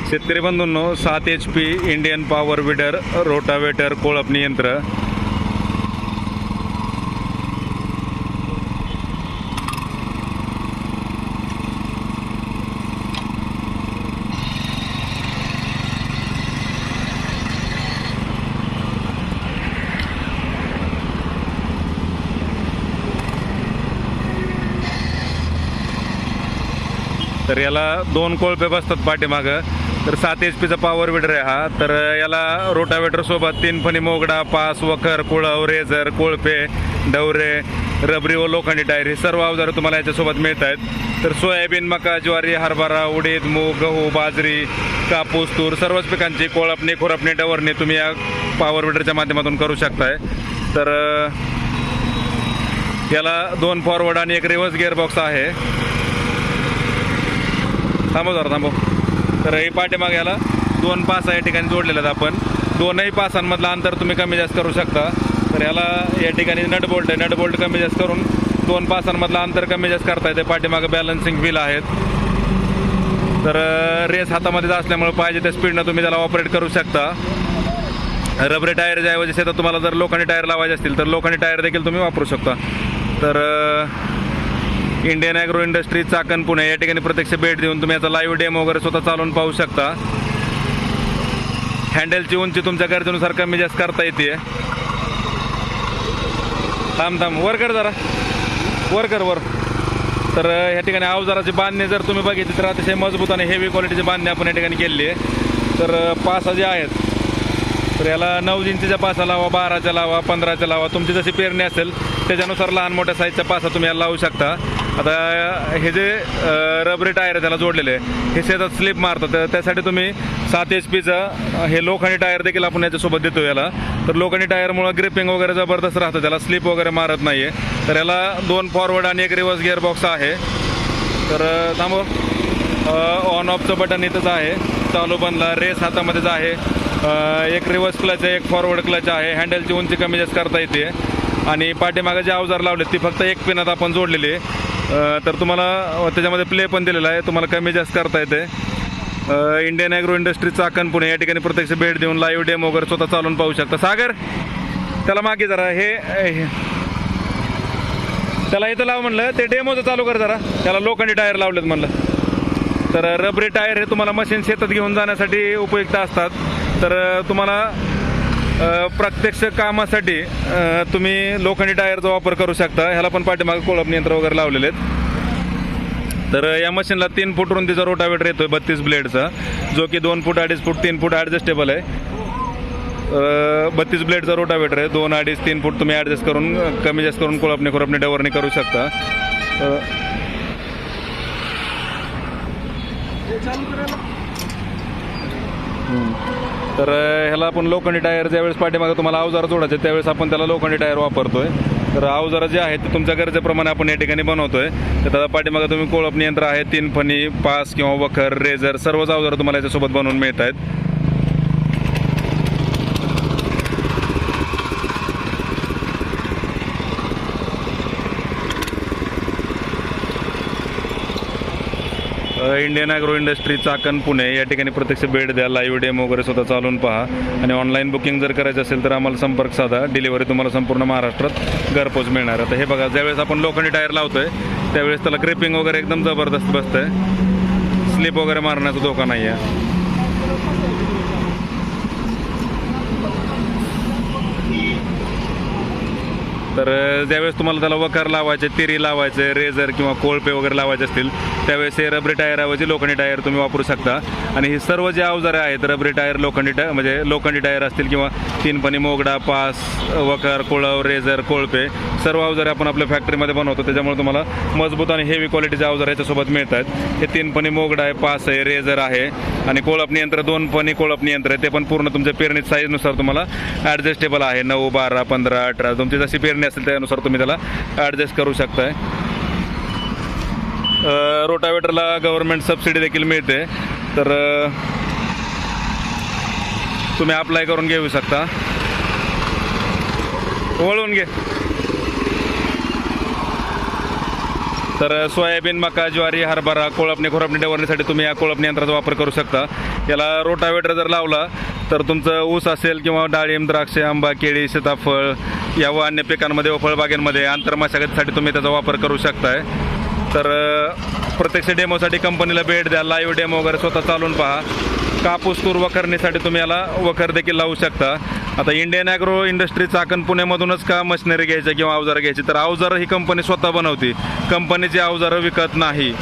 शेतकरी बंधूंनो 7 HP Indian power weeder rotavator कोळपणी यंत्र तर याला 2 कोळपे बसतात पाठीमागं। तर 7 HP चा पॉवर विडर आहे हा। तर याला रोटावेटर सोबत 3 फणी मोगडा, पास, वखर, कुळव, रेझर, कोळपे, डवरे, रबरी व लोखंडी टायर हे सर्व अवजार तुम्हाला याच्यासोबत मिळत आहेत। तर सोयाबीन, मका, ज्वारी, हरभरा, उडीद, मूग, गहू, बाजरी, कापूस, तूर सर्वच पिकांची कोळपणी, खुरपणी, डवरणी तुम्ही या पॉवर विडरच्या माध्यमातून करू शकताय। तर याला 2 फॉरवर्ड आणि 1 रिव्हर्स गिअरबॉक्स आहे। थांबव जरा थांबव। तर ही पाठीमागे याला 2 पास या ठिकाणी जोडलेले आहेत आपण। 2ही पासांमधलं अंतर तुम्ही कमी जास्त करू शकता। तर याला या ठिकाणी नट बोल्ट आहे, नट बोल्ट कमी जास्त करून 2 पासांमधलं अंतर कमी जास्त करता येते। पाठीमागे बॅलन्सिंग व्हील आहेत। तर रेस हातामध्ये असल्यामुळे पाहिजे त्या स्पीडनं तुम्ही त्याला ऑपरेट करू शकता। रबरी टायरच्या ऐवजी शेतात तुम्हाला जर लोखंडी टायर लावायचे असतील तर लोखंडी टायर देखील तुम्ही वापरू शकता। तर Indian agro industry Chakan Pune या ठिकाणी प्रत्यक्ष भेट देऊन तुम्ही याचा लाईव्ह डेमो वगैरे स्वतः चालवून पाहू शकता। हँडलची उंची तुमच्या गरजेनुसार कमी जास्त करता येते। थांब वर कर जरा, वर कर वर। तर या ठिकाणी अवजाराची बांधणी जर तुम्ही बघितली तर अतिशय मजबूत आणि हेवी क्वालिटीची बांधणी आपण या ठिकाणी केलेली आहे। तर पासा जे आहेत तर याला 9 इंचीच्या पासा लावा, 12च्या लावा, 15च्या लावा, तुमची जशी पेरणी असेल त्याच्यानुसार लहान मोठ्या साईजच्या पासा तुम्ही याला लावू शकता। आता हे जे रबरी टायर त्याला जोडलेले हे शेतात स्लिप मारतात, तर त्यासाठी तुम्ही 7 HPचं हे लोखंडी टायर देखील आपण याच्यासोबत देतो याला। तर लोखंडी टायरमुळे ग्रिपिंग वगैरे जबरदस्त राहतं, त्याला स्लिप वगैरे मारत नाही आहे। तर याला 2 फॉरवर्ड आणि 1 रिव्हर्स गिअरबॉक्स आहे। तर थांबव, ऑन ऑफचं बटन इथंच आहे, चालू बंदला, रेस हातामध्येच आहे, 1 रिव्हर्स क्लच आहे, 1 फॉरवर्ड क्लच आहे। हँडलची उंची कमी जास्त करता येते आणि पाठीमागे जे अवजार लावले ती फक्त 1 पिनात आपण जोडलेली आहे। तर तुम्हाला त्याच्यामध्ये प्ले पण दिलेला आहे, तुम्हाला कमी जास्त करता येते। Indian agro industry Chakan Pune या ठिकाणी प्रत्यक्ष भेट देऊन लाईव्ह डेमो वगैरे स्वतः चालून पाहू शकता। सागर त्याला मागे जरा हे त्याला इथं लाव म्हणलं, ते डेमोचं चालू कर जरा, त्याला लोखंडी टायर लावलेत म्हणलं। तर रबरी टायर हे तुम्हाला मशीन शेतात घेऊन जाण्यासाठी उपयुक्त असतात। तर तुम्हाला प्रत्यक्ष कामासाठी तुम्ही लोखंडी टायरचा वापर करू शकता। ह्याला पण पाठीमागे कोळपणी यंत्र वगैरे लावलेले आहेत। तर या मशीनला 3 फूट रुंदीचा रोटावेटर येतोय 32 ब्लेडचा, जो की 2 फूट, 2.5 फूट, 3 फूट ॲडजस्टेबल आहे। 32 ब्लेडचा रोटावेटर आहे, 2, 2.5, 3 फूट तुम्ही ॲडजस्ट करून कमी जास्त करून कोळपणी खुरपणी डवरणी करू शकता। तर ह्याला आपण लोखंडी टायर ज्यावेळेस पाठीमागे तुम्हाला अवजार जोडायचे त्यावेळेस आपण त्याला लोखंडी टायर वापरतोय। तर अवजारं जे आहेत ते तुमच्या गरजेप्रमाणे आपण या ठिकाणी बनवतोय। तर त्याला पाठीमागे तुम्ही कोळपणी यंत्र आहे, 3 फणी, पास किंवा वखर, रेझर सर्वच अवजारं तुम्हाला याच्यासोबत बनवून मिळत आहेत। Indian agro industry Chakan Pune या ठिकाणी प्रत्यक्ष भेट द्या, लाईव्ह डेमो वगैरे स्वतः चालून पहा आणि ऑनलाईन बुकिंग जर करायचं असेल तर आम्हाला संपर्क साधा। डिलिव्हरी तुम्हाला संपूर्ण महाराष्ट्रात घरपोच मिळणार। आता हे बघा, ज्यावेळेस आपण लोखंडी टायर लावतोय त्यावेळेस त्याला ग्रिपिंग वगैरे एकदम जबरदस्त बसतंय, स्लिप वगैरे मारण्याचा धोका नाही आहे। तर ज्यावेळेस तुम्हाला त्याला वखर लावायचे, तिरी लावायचे, रेझर किंवा कोळपे वगैरे लावायचे असतील त्यावेळेस हे रबरी टायरऐवजी लोखंडी टायर तुम्ही वापरू शकता। आणि ही सर्व जे अवजारे आहेत रबरी टायर, लोखंडी टायर म्हणजे लोखंडी टायर असतील किंवा 3 फणी मोगडा, पास, वखर, कुळव, रेझर, कोळपे सर्व अवजारे आपण आपल्या फॅक्टरीमध्ये बनवतो। त्याच्यामुळे तुम्हाला मजबूत आणि हेवी क्वालिटीचे अवजार याच्यासोबत मिळत आहेत। हे 3 फणी मोगडा आहे, पास आहे, रेझर आहे आणि कोळपणी यंत्र 2 फणी कोळपणी यंत्र आहे, ते पण पूर्ण तुमच्या पेरणी साईजनुसार तुम्हाला ॲडजस्टेबल आहे। 9, 12, 15, 18 तुमची जशी पेरणी असेल त्यानुसार तुम्ही त्याला ॲडजस्ट करू शकताय। रोटावेटरला गव्हर्नमेंट सबसिडी देखील मिळते, तर तुम्ही अप्लाय करून घेऊ शकता। वळून घे। तर सोयाबीन, मका, ज्वारी, हरभरा, कोळपणी, खुरपणी, डवरणीसाठी तुम्ही या कोळपणी यंत्राचा वापर करू शकता. याला रोटावेटर जर लावला तर तुमचं ऊस असेल किंवा डाळिंब, द्राक्षे, आंबा, केळी, सीताफळ या व अन्य पिकांमध्ये व फळबागेमध्ये आंतरमशागतीसाठी तुम्ही त्याचा वापर करू शकताय. तर प्रत्यक्ष डेमोसाठी कंपनीला भेट द्या, लाईव्ह डेमो वगैरे स्वतः चालून पहा. कापूस, तूर वखरणीसाठी तुम्ही याला वखर देखील लावू शकता. आता इंडियन ॲग्रो इंडस्ट्री चाकण पुण्यामधूनच का मशिनरी घ्यायचं किंवा अवजारं घ्यायची, तर अवजारं ही कंपनी स्वतः बनवते, कंपनीची अवजारं विकत नाही.